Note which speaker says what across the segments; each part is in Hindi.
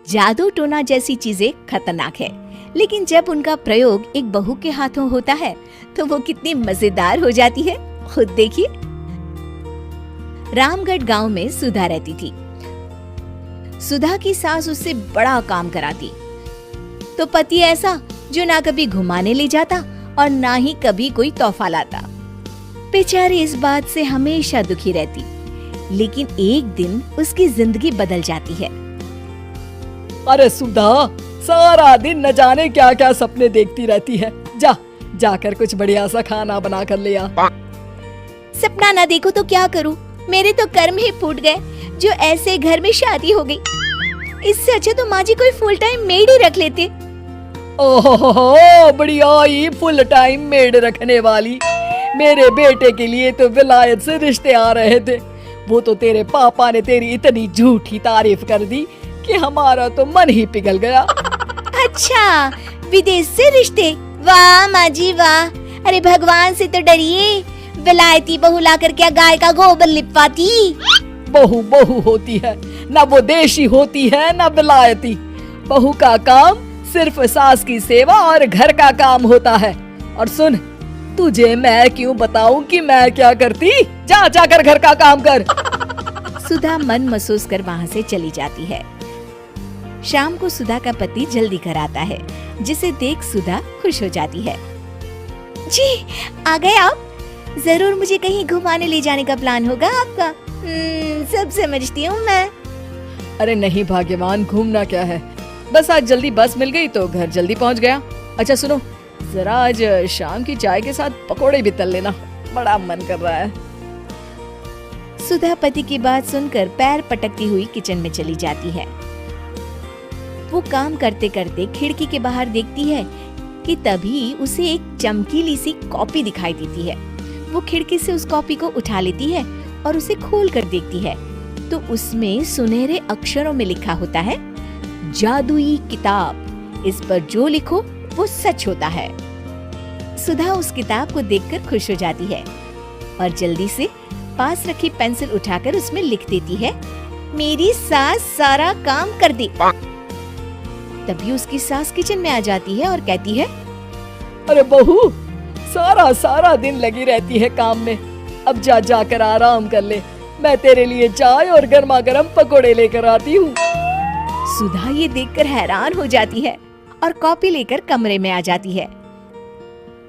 Speaker 1: जादू टोना जैसी चीजें खतरनाक है, लेकिन जब उनका प्रयोग एक बहू के हाथों होता है तो वो कितनी मजेदार हो जाती है, खुद देखिए। रामगढ़ गांव में सुधा रहती थी। सुधा की सास उससे बड़ा काम कराती, तो पति ऐसा जो ना कभी घुमाने ले जाता और ना ही कभी कोई तोहफा लाता। बेचारी इस बात से हमेशा दुखी रहती, लेकिन एक दिन उसकी जिंदगी बदल जाती है।
Speaker 2: अरे सुधा, सारा दिन न जाने क्या क्या सपने देखती रहती है। जाकर कुछ बढ़िया सा खाना बना कर ले आ।
Speaker 1: सपना ना देखो तो क्या करूं? मेरे तो कर्म ही फूट गए जो ऐसे घर में शादी हो गई। इससे अच्छा तो माँ जी कोई फुल टाइम मेड ही रख लेते।
Speaker 2: ओहो, बढ़िया ही फुल टाइम मेड रखने वाली। मेरे बेटे के लिए तो विलायत से रिश्ते आ रहे थे। वो तो तेरे पापा ने तेरी इतनी झूठी तारीफ कर दी कि हमारा तो मन ही पिघल गया।
Speaker 1: अच्छा, विदेश से रिश्ते? वाह माँ जी वाह। अरे भगवान से तो डरिए, विलायती बहू लाकर क्या गाय का गोबर लिपवाती?
Speaker 2: बहू बहू होती है, ना वो देशी होती है ना विलायती। बहू का काम सिर्फ सास की सेवा और घर का काम होता है। और सुन, तुझे मैं क्यों बताऊं कि मैं क्या करती? जाकर घर का काम कर।
Speaker 1: सुधा मन महसूस कर वहाँ से चली जाती है। शाम को सुधा का पति जल्दी घर आता है, जिसे देख सुधा खुश हो जाती है। जी, आ गए आप? जरूर मुझे कहीं घुमाने ले जाने का प्लान होगा आपका। सब समझती हूँ मैं।
Speaker 2: अरे नहीं भाग्यवान, घूमना क्या है, बस आज जल्दी बस मिल गई तो घर जल्दी पहुँच गया। अच्छा सुनो, जरा आज शाम की चाय के साथ पकोड़े भी तल लेना, बड़ा मन कर रहा है।
Speaker 1: सुधा पति की बात सुनकर पैर पटकती हुई किचन में चली जाती है। वो काम करते करते खिड़की के बाहर देखती है कि तभी उसे एक चमकीली सी कॉपी दिखाई देती है। वो खिड़की से उस कॉपी को उठा लेती है और उसे खोल कर देखती है तो उसमें सुनहरे अक्षरों में लिखा होता है, जादुई किताब, इस पर जो लिखो वो सच होता है। सुधा उस किताब को देखकर खुश हो जाती है और जल्दी से पास रखी पेंसिल उठाकर उसमें लिख देती है, मेरी सास सारा काम कर दे। तभी उसकी सास किचन में आ जाती है और कहती है,
Speaker 2: अरे बहू, सारा दिन लगी रहती है काम में, अब जाकर आराम कर ले। मैं तेरे लिए चाय और गर्मा गर्म पकोड़े लेकर आती हूँ।
Speaker 1: सुधा ये देखकर हैरान हो जाती है और कॉपी लेकर कमरे में आ जाती है।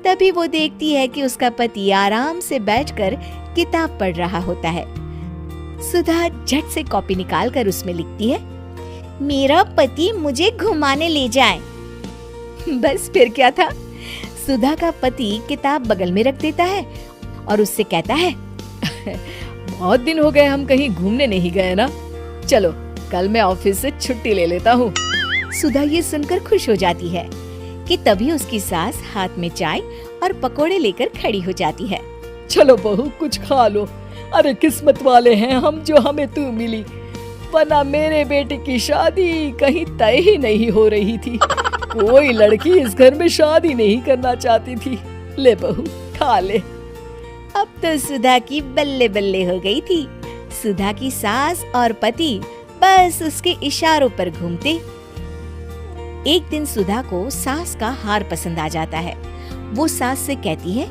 Speaker 1: तभी वो देखती है कि उसका पति आराम से बैठकर किताब पढ़ रहा होता है। सुधा झट से कॉपी निकालकर उसमें लिखती है, मेरा पति मुझे घुमाने ले जाए। बस फिर क्या था, सुधा का पति किताब बगल में रख देता है और उससे कहता है,
Speaker 2: बहुत दिन हो गए हम कहीं घूमने नहीं गए ना, चलो कल मैं ऑफिस से छुट्टी ले लेता हूँ।
Speaker 1: सुधा ये सुनकर खुश हो जाती है कि तभी उसकी सास हाथ में चाय और पकोड़े लेकर खड़ी हो जाती है।
Speaker 2: चलो बहू, कुछ खा लो। अरे किस्मत वाले हैं हम जो हमें तू मिली, वरना मेरे बेटे की शादी कहीं तय ही नहीं हो रही थी। कोई लड़की इस घर में शादी नहीं करना चाहती थी। ले बहू, खा ले।
Speaker 1: अब तो सुधा की बल्ले बल्ले हो गई थी। सुधा की सास और पति बस उसके इशारों पर घूमते। एक दिन सुधा को सास का हार पसंद आ जाता है। वो सास से कहती है,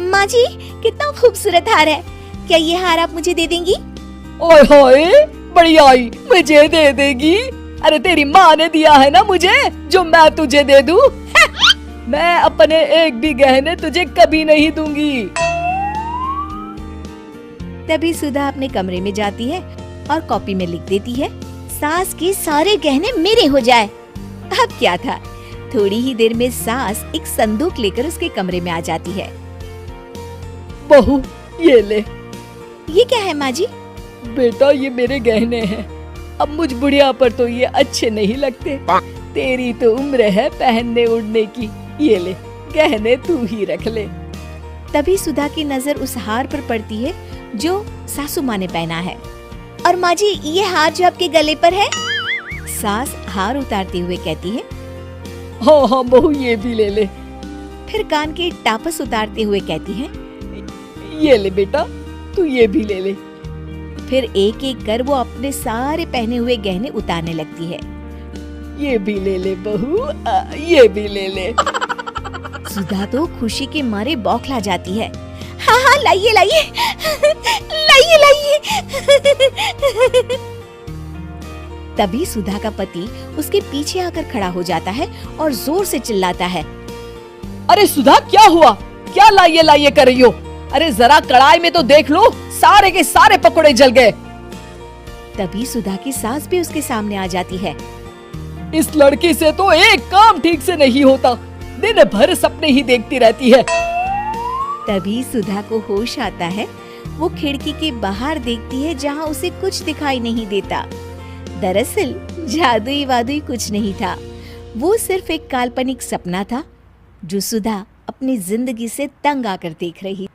Speaker 1: माँ जी कितना खूबसूरत हार है, क्या ये हार आप मुझे दे देंगी?
Speaker 2: ओए होए, बढ़िया ही, मुझे दे देगी? अरे तेरी माँ ने दिया है ना मुझे, जो मैं तुझे दे दूं? मैं अपने एक भी गहने तुझे कभी नहीं दूंगी।
Speaker 1: तभी सुधा अपने कमरे में जाती है और कॉपी में लिख देती है, सास के सारे गहने मेरे हो जाए। अब क्या था, थोड़ी ही देर में सास एक संदूक लेकर उसके कमरे में आ जाती है।
Speaker 2: बहू, ये ले।
Speaker 1: ये क्या है माँ जी?
Speaker 2: बेटा, ये मेरे गहने हैं। अब मुझ बुढ़िया पर तो ये अच्छे नहीं लगते। तेरी तो उम्र है पहनने उड़ने की, ये ले, गहने तू ही रख ले।
Speaker 1: तभी सुधा की नजर उस हार पर पड़ती है जो सासू माँ ने पहना है। और माँ जी, ये हार जो आपके गले पर है? सास हार उतारते हुए कहती है,
Speaker 2: हाँ बहू, ये भी ले ले।
Speaker 1: फिर कान के टापस उतारते हुए कहती है,
Speaker 2: ये ले बेटा, तू ये भी ले ले।
Speaker 1: फिर एक एक कर वो अपने सारे पहने हुए गहने उतारने लगती है।
Speaker 2: ये भी ले ले बहू, ये भी ले ले।
Speaker 1: सुधा तो खुशी के मारे बौखला जाती है। हाँ हाँ, लाइए लाइए, लाइए लाइए। तभी सुधा का पति उसके पीछे आकर खड़ा हो जाता है और जोर से चिल्लाता है,
Speaker 2: अरे सुधा, क्या हुआ? क्या लाइए लाइए कर रही हो? अरे जरा कढ़ाई में तो देख लो, सारे के सारे पकोड़े जल गए।
Speaker 1: तभी सुधा की सास भी उसके सामने आ जाती है।
Speaker 2: इस लड़की से तो एक काम ठीक से नहीं होता, दिन भर सपने ही देखती रहती है।
Speaker 1: तभी सुधा को होश आता है। वो खिड़की के बाहर देखती है जहाँ उसे कुछ दिखाई नहीं देता। दरअसल जादुई वादुई कुछ नहीं था, वो सिर्फ एक काल्पनिक सपना था जो सुधा अपनी जिंदगी से तंग आकर देख रही।